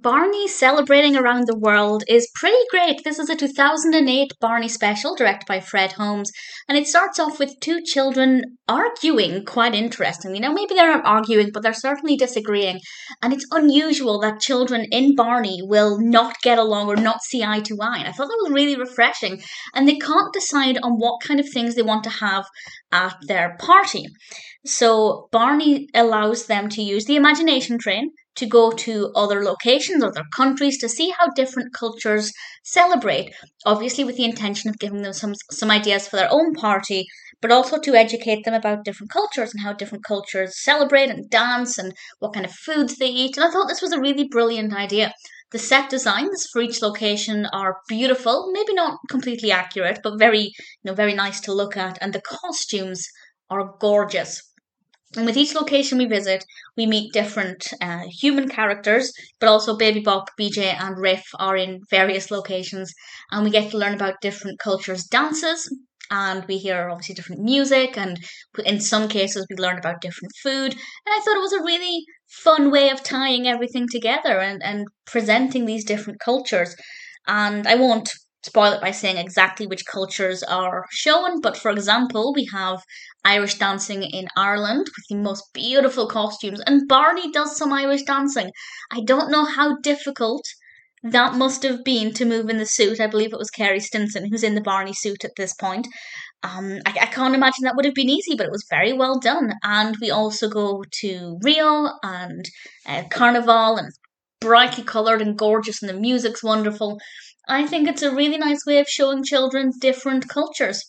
Barney celebrating around the world is pretty great. This is a 2008 Barney special directed by Fred Holmes, and it starts off with two children arguing quite interesting. Maybe they're not arguing, but they're certainly disagreeing. And it's unusual that children in Barney will not get along or not see eye to eye. And I thought that was really refreshing. And they can't decide on what kind of things they want to have at their party. So Barney allows them to use the imagination train to go to other locations, other countries, to see how different cultures celebrate. Obviously, with the intention of giving them some ideas for their own party, but also to educate them about different cultures and how different cultures celebrate and dance and what kind of foods they eat. And I thought this was a really brilliant idea. The set designs for each location are beautiful, maybe not completely accurate, but very nice to look at, and the costumes are gorgeous. And with each location we visit, we meet different human characters, but also Baby Bop, BJ, and Riff are in various locations, and we get to learn about different cultures' dances, and we hear obviously different music, and in some cases we learn about different food. And I thought it was a really fun way of tying everything together and presenting these different cultures. And I won't spoil it by saying exactly which cultures are shown, but for example, we have Irish dancing in Ireland with the most beautiful costumes, and Barney does some Irish dancing. I don't know how difficult that must have been to move in the suit. I believe it was Carey Stinson who's in the Barney suit at this point. I can't imagine that would have been easy, but it was very well done. And we also go to Rio and Carnival, and it's brightly coloured and gorgeous, and the music's wonderful. I think it's a really nice way of showing children different cultures.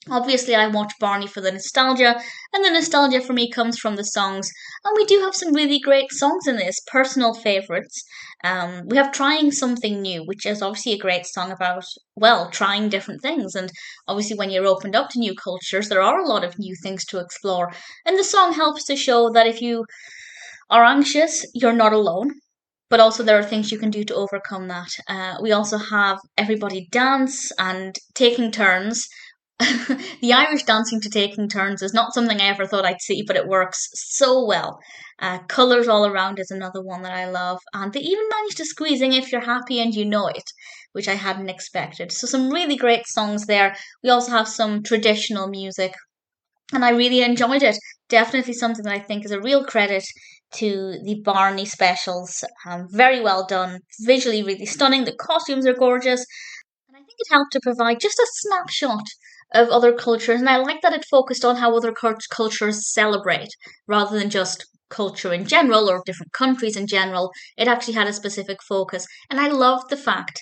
Obviously, I watch Barney for the nostalgia, and the nostalgia for me comes from the songs. And we do have some really great songs in this, personal favourites. We have Trying Something New, which is obviously a great song about, well, trying different things. And obviously, when you're opened up to new cultures, there are a lot of new things to explore. And the song helps to show that if you are anxious, you're not alone, but also there are things you can do to overcome that. We also have Everybody Dance and Taking Turns. The Irish dancing to Taking Turns is not something I ever thought I'd see, but it works so well. Colours All Around is another one that I love, and they even managed to squeeze in If You're Happy and You Know It, which I hadn't expected. So some really great songs there. We also have some traditional music, and I really enjoyed it. Definitely something that I think is a real credit to the Barney specials. Very well done, visually really stunning. The costumes are gorgeous, and I think it helped to provide just a snapshot of other cultures. And I like that it focused on how other cultures celebrate rather than just culture in general or different countries in general. It actually had a specific focus, and I loved the fact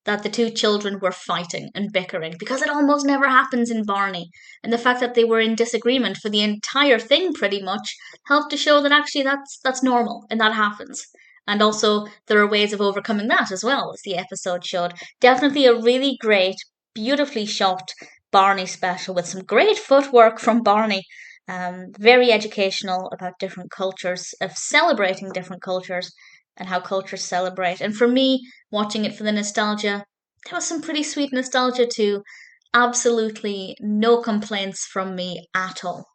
that the two children were fighting and bickering, because it almost never happens in Barney. And the fact that they were in disagreement for the entire thing pretty much helped to show that actually that's normal and that happens. And also there are ways of overcoming that as well, as the episode showed. Definitely a really great, beautifully shot Barney special with some great footwork from Barney. Very educational about different cultures, of celebrating different cultures and how cultures celebrate. And for me, watching it for the nostalgia, there was some pretty sweet nostalgia too. Absolutely no complaints from me at all.